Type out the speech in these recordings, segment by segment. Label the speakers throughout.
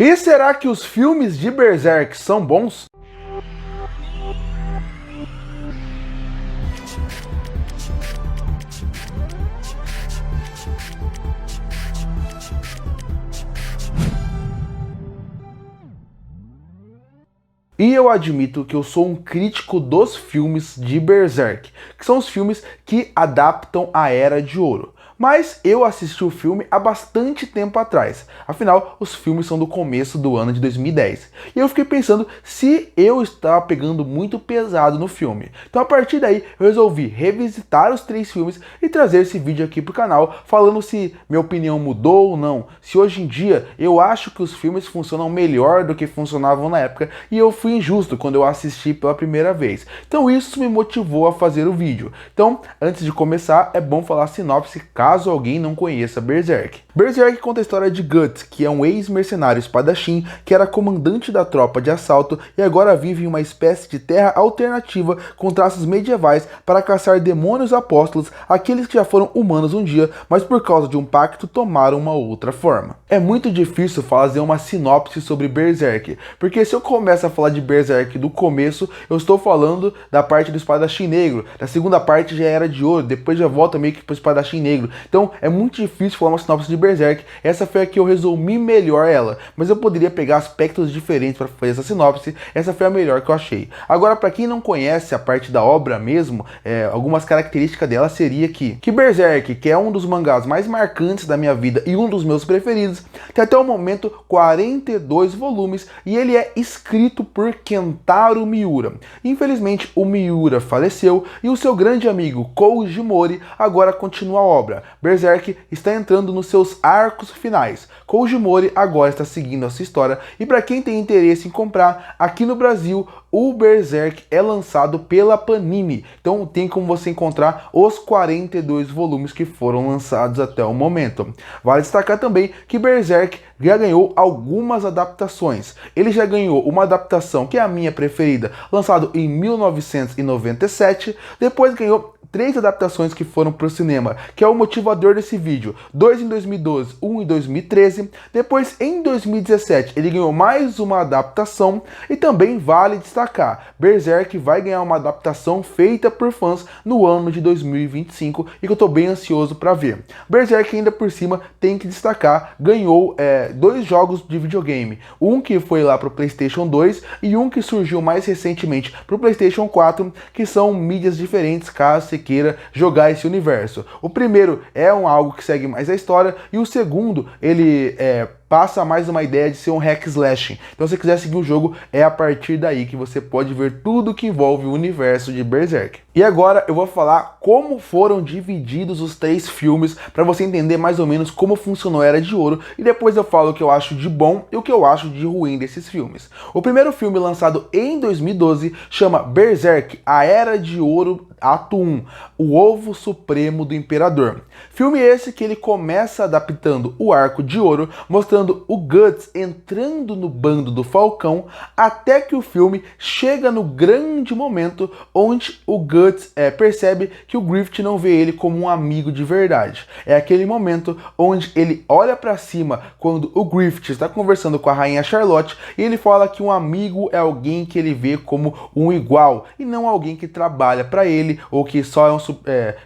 Speaker 1: E será que os filmes de Berserk são bons? E eu admito que eu sou um crítico dos filmes de Berserk, que são os filmes que adaptam a Era de Ouro. Mas eu assisti o filme há bastante tempo atrás. Afinal, os filmes são do começo do ano de 2010. E eu fiquei pensando se eu estava pegando muito pesado no filme. Então a partir daí eu resolvi revisitar os 3 filmes e trazer esse vídeo aqui pro canal, falando se minha opinião mudou ou não. Se hoje em dia eu acho que os filmes funcionam melhor do que funcionavam na época e eu fui injusto quando eu assisti pela primeira vez. Então isso me motivou a fazer o vídeo. Então, antes de começar, é bom falar a sinopse caso alguém não conheça Berserk. Berserk conta a história de Guts, que é um ex-mercenário espadachim que era comandante da tropa de assalto e agora vive em uma espécie de terra alternativa com traços medievais para caçar demônios apóstolos, aqueles que já foram humanos um dia, mas por causa de um pacto tomaram uma outra forma. É muito difícil fazer uma sinopse sobre Berserk, porque se eu começo a falar de Berserk do começo, eu estou falando da parte do espadachim negro, da segunda parte já era de ouro, depois já volta meio que para o espadachim negro. Então é muito difícil falar uma sinopse de Berserk. Essa foi a que eu resumi melhor ela, mas eu poderia pegar aspectos diferentes para fazer essa sinopse. Essa foi a melhor que eu achei. Agora, para quem não conhece a parte da obra mesmo, algumas características dela seria que Berserk, que é um dos mangás mais marcantes da minha vida e um dos meus preferidos, tem até o momento 42 volumes e ele é escrito por Kentaro Miura. Infelizmente o Miura faleceu e o seu grande amigo Koji Mori agora continua a obra. Berserk está entrando nos seus arcos finais. Koji Mori agora está seguindo a sua história e para quem tem interesse em comprar, aqui no Brasil o Berserk é lançado pela Panini. Então tem como você encontrar os 42 volumes que foram lançados até o momento. Vale destacar também que Berserk já ganhou algumas adaptações. Ele já ganhou uma adaptação que é a minha preferida, lançado em 1997, depois ganhou 3 adaptações que foram para o cinema, que é o motivador desse vídeo. 2 em 2012, 1 em 2013. Depois, em 2017, ele ganhou mais uma adaptação. E também vale destacar, Berserk vai ganhar uma adaptação feita por fãs no ano de 2025 e que eu estou bem ansioso para ver. Berserk, ainda por cima, tem que destacar, ganhou 2 jogos de videogame. Um que foi lá para o PlayStation 2 e um que surgiu mais recentemente para o PlayStation 4, que são mídias diferentes, caso você queira jogar esse universo. O primeiro é algo que segue mais a história e o segundo, ele passa mais uma ideia de ser um hack slashing. Então se você quiser seguir o jogo, é a partir daí que você pode ver tudo que envolve o universo de Berserk. E agora eu vou falar como foram divididos os 3 filmes, para você entender mais ou menos como funcionou a Era de Ouro, e depois eu falo o que eu acho de bom e o que eu acho de ruim desses filmes. O primeiro filme, lançado em 2012, chama Berserk, a Era de Ouro, Ato 1, o Ovo Supremo do Imperador. Filme esse que ele começa adaptando o Arco de Ouro, mostrando o Guts entrando no bando do Falcão, até que o filme chega no grande momento onde o Guts percebe que o Griffith não vê ele como um amigo de verdade. É aquele momento onde ele olha para cima quando o Griffith está conversando com a Rainha Charlotte e ele fala que um amigo é alguém que ele vê como um igual e não alguém que trabalha para ele ou que só é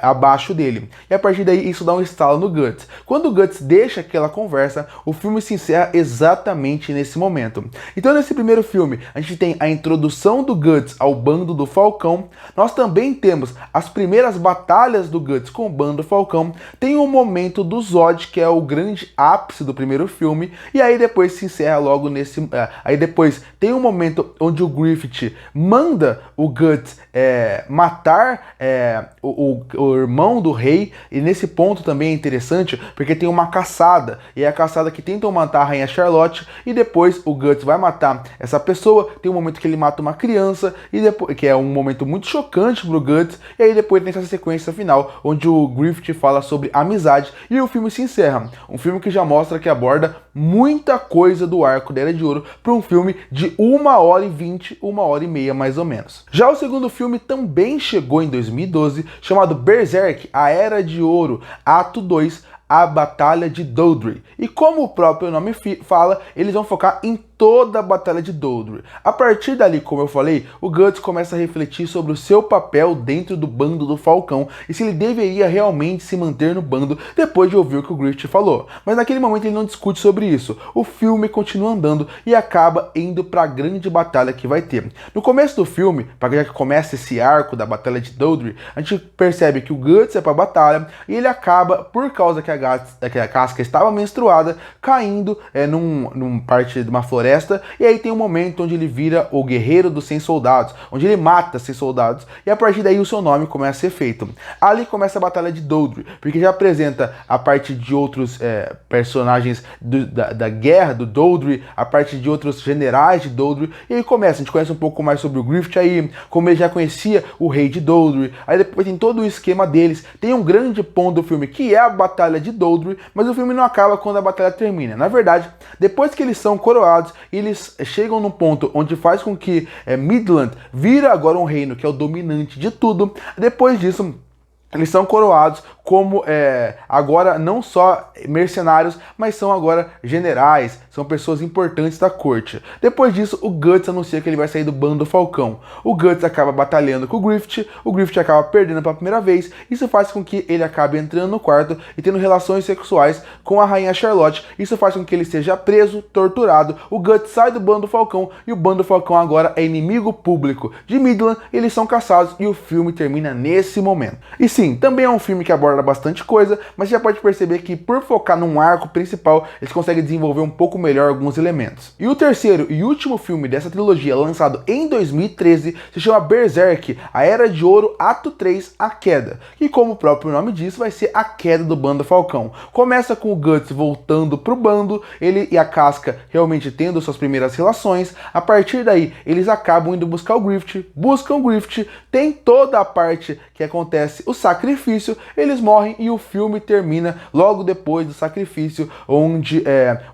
Speaker 1: abaixo dele. E a partir daí isso dá um estalo no Guts. Quando o Guts deixa aquela conversa, o filme se encerra exatamente nesse momento. Então nesse primeiro filme a gente tem a introdução do Guts ao bando do Falcão. Nós também temos as primeiras batalhas do Guts com o bando do Falcão. Tem o momento do Zod, que é o grande ápice do primeiro filme. E aí depois se encerra logo nesse... aí depois tem um momento onde o Griffith manda o Guts matar o irmão do rei, e nesse ponto também é interessante, porque tem uma caçada, e é a caçada que tentam matar a Rainha Charlotte, e depois o Guts vai matar essa pessoa, tem um momento que ele mata uma criança, e depois, que é um momento muito chocante pro Guts, e aí depois tem essa sequência final, onde o Griffith fala sobre amizade, e o filme se encerra. Um filme que já mostra que aborda muita coisa do arco da Era de Ouro, para um filme de 1h20, 1h30 mais ou menos. Já o segundo filme também chegou em 2012, chamado Berserk, a Era de Ouro, Ato 2, a Batalha de Doldrey. E como o próprio nome fala, eles vão focar em toda a Batalha de Doldrey. A partir dali, como eu falei, o Guts começa a refletir sobre o seu papel dentro do bando do Falcão e se ele deveria realmente se manter no bando depois de ouvir o que o Griffith falou. Mas naquele momento ele não discute sobre isso. O filme continua andando e acaba indo para a grande batalha que vai ter. No começo do filme, já que começa esse arco da Batalha de Doldrey, a gente percebe que o Guts é para a batalha e ele acaba, por causa que a casca estava menstruada, caindo num parte de uma floresta. E aí tem um momento onde ele vira o guerreiro dos 100 soldados, onde ele mata 100 soldados, e a partir daí o seu nome começa a ser feito. Ali começa a Batalha de Doldrey, porque já apresenta a parte de outros personagens da guerra do Doldrey, a parte de outros generais de Doldrey, e aí começa, a gente conhece um pouco mais sobre o Griffith aí, como ele já conhecia o rei de Doldrey, aí depois tem todo o esquema deles, tem um grande ponto do filme que é a Batalha de Doldrey, mas o filme não acaba quando a batalha termina. Na verdade, depois que eles são coroados, eles chegam num ponto onde faz com que Midland vira agora um reino que é o dominante de tudo. Depois disso, eles são coroados como agora não só mercenários, mas são agora generais, são pessoas importantes da corte. Depois disso, o Guts anuncia que ele vai sair do bando do Falcão. O Guts acaba batalhando com o Griffith acaba perdendo pela primeira vez, isso faz com que ele acabe entrando no quarto e tendo relações sexuais com a rainha Charlotte. Isso faz com que ele seja preso, torturado. O Guts sai do bando do Falcão e o bando do Falcão agora é inimigo público de Midland, eles são caçados e o filme termina nesse momento. E sim, também é um filme que aborda bastante coisa, mas já pode perceber que por focar num arco principal, eles conseguem desenvolver um pouco melhor alguns elementos. E o terceiro e último filme dessa trilogia, lançado em 2013, se chama Berserk, A Era de Ouro, Ato 3, A Queda. E como o próprio nome diz, vai ser a queda do bando Falcão. Começa com o Guts voltando pro bando, ele e a Casca realmente tendo suas primeiras relações. A partir daí, eles acabam indo buscar o Griffith, buscam o Griffith, tem toda a parte que acontece o sacrifício, eles morrem e o filme termina logo depois do sacrifício, onde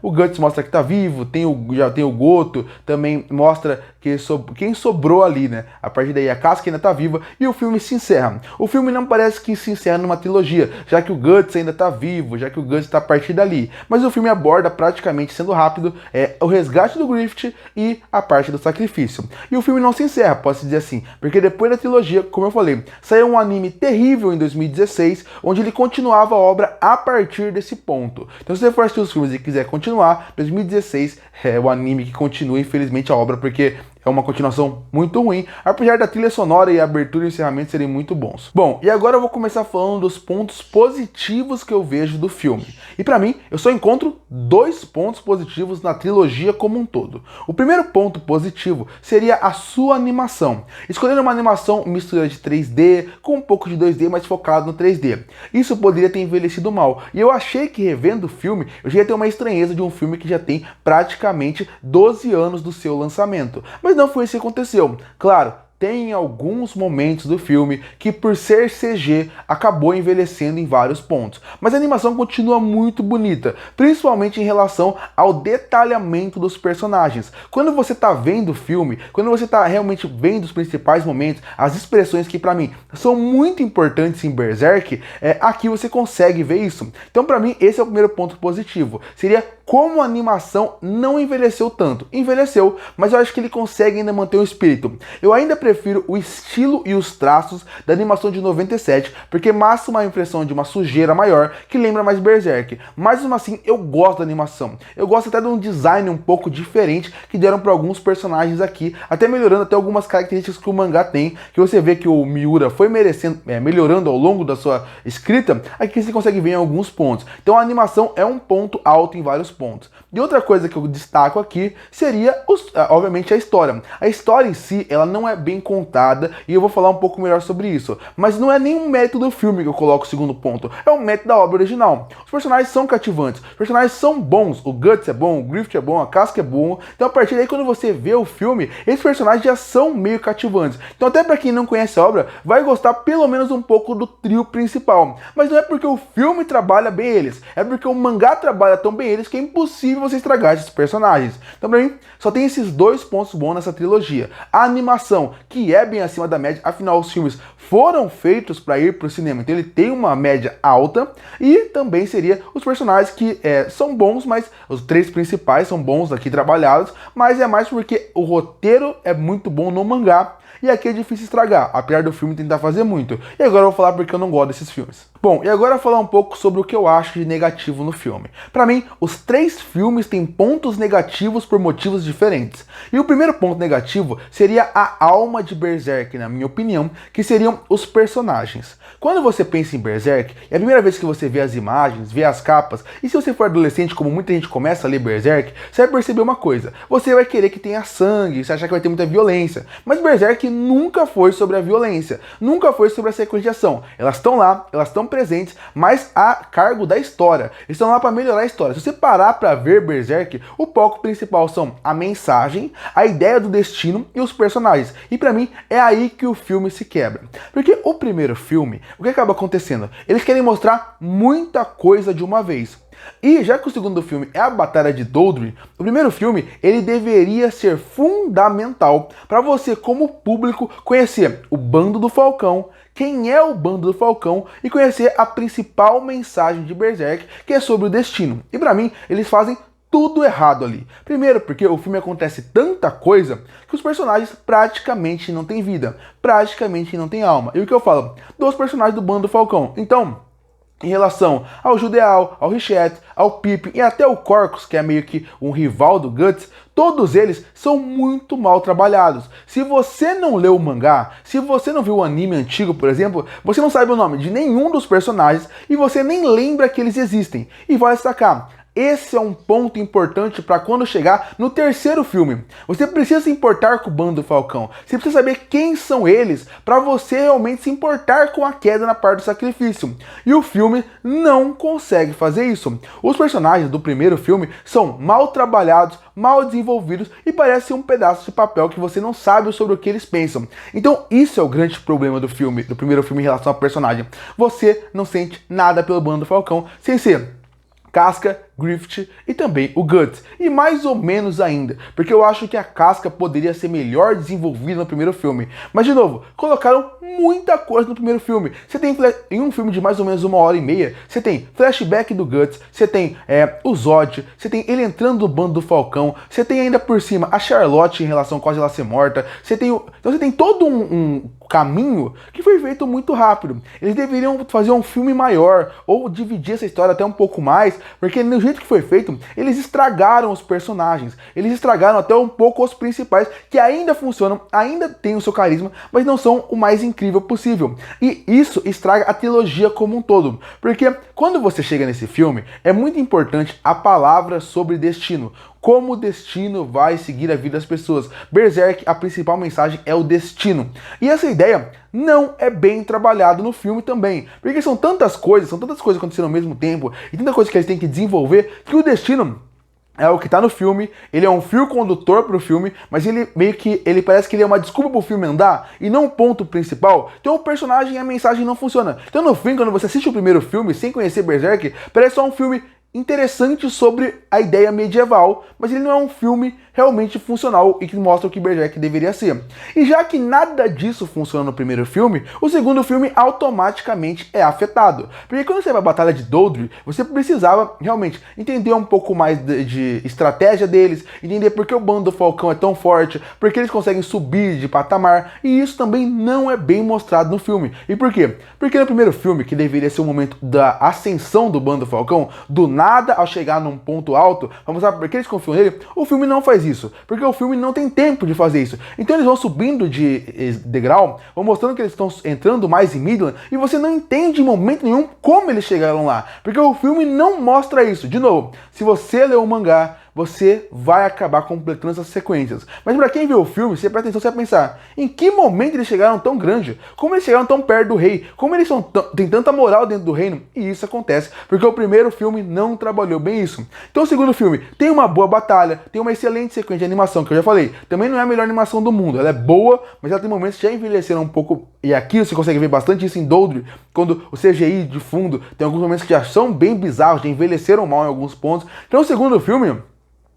Speaker 1: o Guts mostra que tá vivo, já tem o Goto, também mostra quem sobrou ali, né? A partir daí a Casca ainda tá viva e o filme se encerra. O filme não parece que se encerra numa trilogia, já que o Guts ainda tá vivo, já que o Guts tá a partir dali. Mas o filme aborda, praticamente sendo rápido, o resgate do Griffith e a parte do sacrifício. E o filme não se encerra, posso dizer assim, porque depois da trilogia, como eu falei, saiu um anime terrível em 2016, onde ele continuava a obra a partir desse ponto. Então se você for assistir os filmes e quiser continuar, 2016 é o anime que continua, infelizmente, a obra, porque é uma continuação muito ruim, apesar da trilha sonora e a abertura e o encerramento serem muito bons. Bom, e agora eu vou começar falando dos pontos positivos que eu vejo do filme. E pra mim, eu só encontro 2 pontos positivos na trilogia como um todo. O primeiro ponto positivo seria a sua animação. Escolher uma animação mistura de 3D com um pouco de 2D, mas focado no 3D. Isso poderia ter envelhecido mal. E eu achei que revendo o filme, eu já ia ter uma estranheza de um filme que já tem praticamente 12 anos do seu lançamento. Mas não foi isso que aconteceu. Claro, tem alguns momentos do filme que, por ser CG, acabou envelhecendo em vários pontos. Mas a animação continua muito bonita, principalmente em relação ao detalhamento dos personagens. Quando você tá vendo o filme, quando você tá realmente vendo os principais momentos, as expressões que pra mim são muito importantes em Berserk, aqui você consegue ver isso. Então pra mim esse é o primeiro ponto positivo. Seria como a animação não envelheceu tanto. Envelheceu, mas eu acho que ele consegue ainda manter o espírito. Eu ainda prefiro o estilo e os traços da animação de 97, porque massa uma impressão de uma sujeira maior, que lembra mais Berserk. Mas mesmo assim, eu gosto da animação. Eu gosto até de um design um pouco diferente que deram para alguns personagens aqui, até melhorando até algumas características que o mangá tem, que você vê que o Miura foi melhorando ao longo da sua escrita, aqui você consegue ver em alguns pontos. Então a animação é um ponto alto em vários pontos. E outra coisa que eu destaco aqui seria, obviamente, a história. A história em si, ela não é bem contada, e eu vou falar um pouco melhor sobre isso. Mas não é nenhum mérito do filme que eu coloco o segundo ponto, é um mérito da obra original. Os personagens são cativantes, os personagens são bons, o Guts é bom, o Griffith é bom, a Casca é bom. Então a partir daí, quando você vê o filme, esses personagens já são meio cativantes. Então até pra quem não conhece a obra, vai gostar pelo menos um pouco do trio principal. Mas não é porque o filme trabalha bem eles, é porque o mangá trabalha tão bem eles que é impossível você estragar esses personagens. Então pra mim, só tem esses 2 pontos bons nessa trilogia. A animação, que é bem acima da média, afinal os filmes foram feitos para ir para o cinema, então ele tem uma média alta, e também seria os personagens que são bons, mas os três principais são bons aqui trabalhados, mas é mais porque o roteiro é muito bom no mangá, e aqui é difícil estragar, apesar do filme tentar fazer muito. E agora eu vou falar porque eu não gosto desses filmes. Bom, e agora eu vou falar um pouco sobre o que eu acho de negativo no filme. Pra mim, os três filmes têm pontos negativos por motivos diferentes. E o primeiro ponto negativo seria a alma de Berserk, na minha opinião, que seriam os personagens. Quando você pensa em Berserk, é a primeira vez que você vê as imagens, vê as capas, e se você for adolescente, como muita gente começa a ler Berserk, você vai perceber uma coisa: você vai querer que tenha sangue, você achar que vai ter muita violência. Mas Berserk nunca foi sobre a violência, nunca foi sobre a sequência de ação. Elas estão lá, elas estão presentes, mas a cargo da história. Eles estão lá para melhorar a história. Se você parar para ver Berserk, o foco principal são a mensagem, a ideia do destino e os personagens. E para mim é aí que o filme se quebra. Porque o primeiro filme, o que acaba acontecendo? Eles querem mostrar muita coisa de uma vez. E já que o segundo filme é a Batalha de Doldrin, o primeiro filme ele deveria ser fundamental para você como público conhecer o Bando do Falcão, quem é o Bando do Falcão e conhecer a principal mensagem de Berserk, que é sobre o destino. E para mim, eles fazem tudo errado ali. Primeiro, porque o filme acontece tanta coisa que os personagens praticamente não têm vida, praticamente não têm alma. E o que eu falo? Dos personagens do Bando do Falcão. Então, em relação ao Judeal, ao Richette, ao Pippin e até o Corcus, que é meio que um rival do Guts, todos eles são muito mal trabalhados. Se você não leu o mangá, se você não viu o anime antigo, por exemplo, você não sabe o nome de nenhum dos personagens e você nem lembra que eles existem. E vale destacar, esse é um ponto importante para quando chegar no terceiro filme. Você precisa se importar com o Bando do Falcão. Você precisa saber quem são eles para você realmente se importar com a queda na parte do sacrifício. E o filme não consegue fazer isso. Os personagens do primeiro filme são mal trabalhados, mal desenvolvidos e parecem um pedaço de papel que você não sabe sobre o que eles pensam. Então isso é o grande problema do filme, do primeiro filme em relação ao personagem. Você não sente nada pelo Bando do Falcão, sem ser Casca, Griffith e também o Guts. E mais ou menos ainda, porque eu acho que a Casca poderia ser melhor desenvolvida no primeiro filme. Mas de novo, colocaram muita coisa no primeiro filme. Você tem, em um filme de mais ou menos 1h30, você tem flashback do Guts, você tem o Zod, você tem ele entrando no Bando do Falcão, você tem ainda por cima a Charlotte em relação quase ela ser morta, você tem então você tem todo um caminho que foi feito muito rápido. Eles deveriam fazer um filme maior ou dividir essa história até um pouco mais, porque no jeito que foi feito, eles estragaram os personagens, eles estragaram até um pouco os principais, que ainda funcionam, ainda têm o seu carisma, mas não são o mais incrível possível. E isso estraga a trilogia como um todo, porque quando você chega nesse filme, é muito importante a palavra sobre destino. Como o destino vai seguir a vida das pessoas. Berserk, a principal mensagem é o destino. E essa ideia não é bem trabalhada no filme também. Porque são tantas coisas acontecendo ao mesmo tempo, e tanta coisa que eles têm que desenvolver, que o destino é o que tá no filme, ele é um fio condutor pro filme, mas ele meio que, ele parece que ele é uma desculpa pro filme andar, e não o ponto principal. Então o personagem e a mensagem não funcionam. Então no fim, quando você assiste o primeiro filme, sem conhecer Berserk, parece só um filme interessante sobre a ideia medieval, mas ele não é um filme realmente funcional e que mostra o que Berserk deveria ser. E já que nada disso funciona no primeiro filme, o segundo filme automaticamente é afetado. Porque quando você vai à Batalha de Doldrin, você precisava realmente entender um pouco mais de estratégia deles, entender por que o Bando do Falcão é tão forte, porque eles conseguem subir de patamar, e isso também não é bem mostrado no filme. E por quê? Porque no primeiro filme, que deveria ser o momento da ascensão do Bando do Falcão, do nada ao chegar num ponto alto, vamos mostrar porque eles confiam nele, o filme não faz isso, porque o filme não tem tempo de fazer isso. Então eles vão subindo de degrau, vão mostrando que eles estão entrando mais em Midland, e você não entende em momento nenhum como eles chegaram lá, porque o filme não mostra isso. De novo, se você leu o mangá, você vai acabar completando essas sequências. Mas pra quem vê o filme, você presta atenção, você vai pensar, em que momento eles chegaram tão grande? Como eles chegaram tão perto do rei? Como eles têm tanta moral dentro do reino? E isso acontece porque o primeiro filme não trabalhou bem isso. Então o segundo filme tem uma boa batalha, tem uma excelente sequência de animação, que eu já falei, também não é a melhor animação do mundo, ela é boa, mas ela tem momentos que já envelheceram um pouco, e aqui você consegue ver bastante isso em Doldrin, quando o CGI de fundo tem alguns momentos que já são bem bizarros, já envelheceram mal em alguns pontos. Então o segundo filme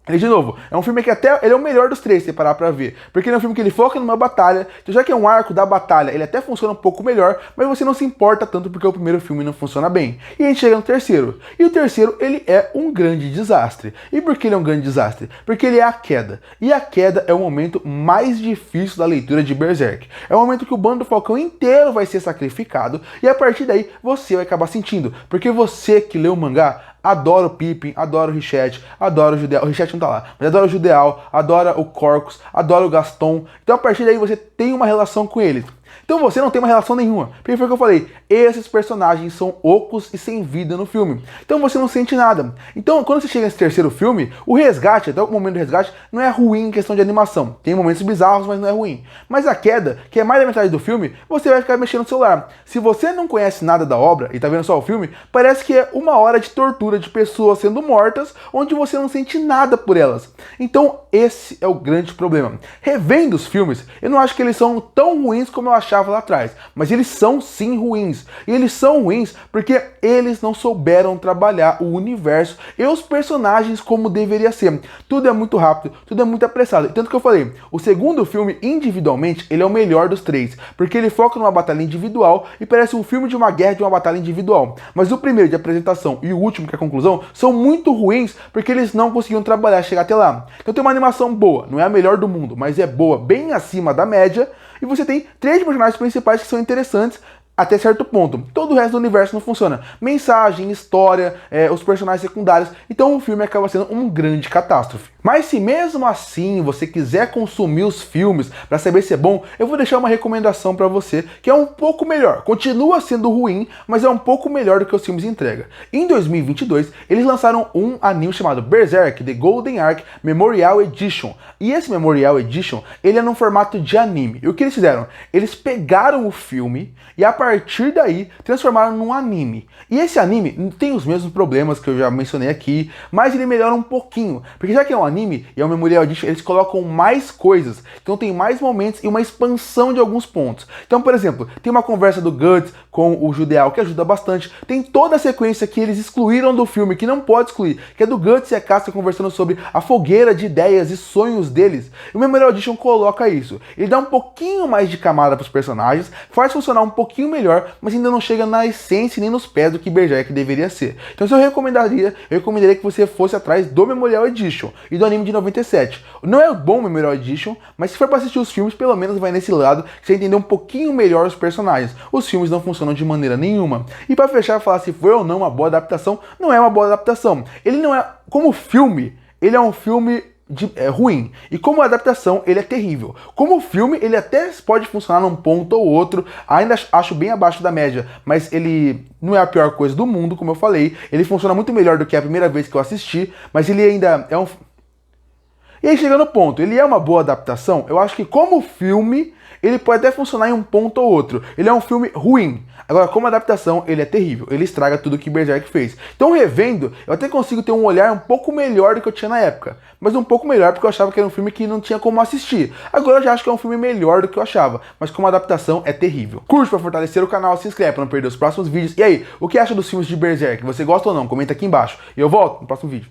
Speaker 1: Ele, de novo, é um filme que até ele é o melhor dos três, se parar pra ver. Porque ele é um filme que ele foca numa batalha, então já que é um arco da batalha, ele até funciona um pouco melhor, mas você não se importa tanto porque o primeiro filme não funciona bem. E a gente chega no terceiro. E o terceiro, ele é um grande desastre. E por que ele é um grande desastre? Porque ele é a queda. E a queda é o momento mais difícil da leitura de Berserk. É o momento que o bando do Falcão inteiro vai ser sacrificado, e a partir daí você vai acabar sentindo. Porque você que leu o mangá, adora o Pippin, adora o Richette, adora o Judeal. O Richette não tá lá, mas adora o Judeal, adora o Corcus, adora o Gaston. Então a partir daí você tem uma relação com ele. Então você não tem uma relação nenhuma. Porque foi o que eu falei, esses personagens são ocos e sem vida no filme. Então você não sente nada. Então quando você chega nesse terceiro filme, o resgate, até o momento do resgate, não é ruim em questão de animação. Tem momentos bizarros, mas não é ruim. Mas a queda, que é mais da metade do filme, você vai ficar mexendo no celular. Se você não conhece nada da obra e tá vendo só o filme, parece que é 1 hora de tortura de pessoas sendo mortas, onde você não sente nada por elas. Então esse é o grande problema. Revendo os filmes, eu não acho que eles são tão ruins como eu achava lá atrás, mas eles são sim ruins. E eles são ruins porque eles não souberam trabalhar o universo e os personagens como deveria ser. Tudo é muito rápido, tudo é muito apressado. Tanto que eu falei, o segundo filme, individualmente, ele é o melhor dos três, porque ele foca numa batalha individual e parece um filme de uma guerra de uma batalha individual. Mas o primeiro, de apresentação, e o último, que é a conclusão, são muito ruins porque eles não conseguiram trabalhar, chegar até lá. Então tem uma animação boa, não é a melhor do mundo, mas é boa, bem acima da média. E você tem 3 personagens principais que são interessantes até certo ponto. Todo o resto do universo não funciona. Mensagem, história, os personagens secundários. Então o filme acaba sendo um grande catástrofe. Mas se mesmo assim você quiser consumir os filmes para saber se é bom, eu vou deixar uma recomendação para você que é um pouco melhor. Continua sendo ruim, mas é um pouco melhor do que os filmes entregam. Em 2022, eles lançaram um anime chamado Berserk The Golden Ark Memorial Edition. E esse Memorial Edition, ele é no formato de anime. E o que eles fizeram? Eles pegaram o filme e a partir daí transformaram num anime. E esse anime tem os mesmos problemas que eu já mencionei aqui, mas ele melhora um pouquinho. Porque já que é um anime e é um Memorial Edition, eles colocam mais coisas. Então tem mais momentos e uma expansão de alguns pontos. Então, por exemplo, tem uma conversa do Guts com o Judeal que ajuda bastante. Tem toda a sequência que eles excluíram do filme, que não pode excluir, que é do Guts e a Casca conversando sobre a fogueira de ideias e sonhos deles. E o Memorial Edition coloca isso. Ele dá um pouquinho mais de camada para os personagens, faz funcionar um pouquinho melhor, mas ainda não chega na essência nem nos pés do que Berserk deveria ser. Então se eu recomendaria que você fosse atrás do Memorial Edition e do anime de 97. Não é o bom Memorial Edition, mas se for para assistir os filmes, pelo menos vai nesse lado, que você entender um pouquinho melhor os personagens. Os filmes não funcionam de maneira nenhuma. E para fechar, falar se foi ou não uma boa adaptação, não é uma boa adaptação. Ele não é, como filme, ele é um filme ruim. E como adaptação, ele é terrível. Como filme, ele até pode funcionar num ponto ou outro, ainda acho bem abaixo da média, mas ele não é a pior coisa do mundo, como eu falei. Ele funciona muito melhor do que a primeira vez que eu assisti, mas ele ainda é um... E aí chega no ponto, ele é uma boa adaptação? Eu acho que como filme, ele pode até funcionar em um ponto ou outro. Ele é um filme ruim. Agora, como adaptação, ele é terrível. Ele estraga tudo que Berserk fez. Então, revendo, eu até consigo ter um olhar um pouco melhor do que eu tinha na época. Mas um pouco melhor porque eu achava que era um filme que não tinha como assistir. Agora eu já acho que é um filme melhor do que eu achava. Mas como adaptação, é terrível. Curte para fortalecer o canal, se inscreve para não perder os próximos vídeos. E aí, o que acha dos filmes de Berserk? Você gosta ou não? Comenta aqui embaixo. E eu volto no próximo vídeo.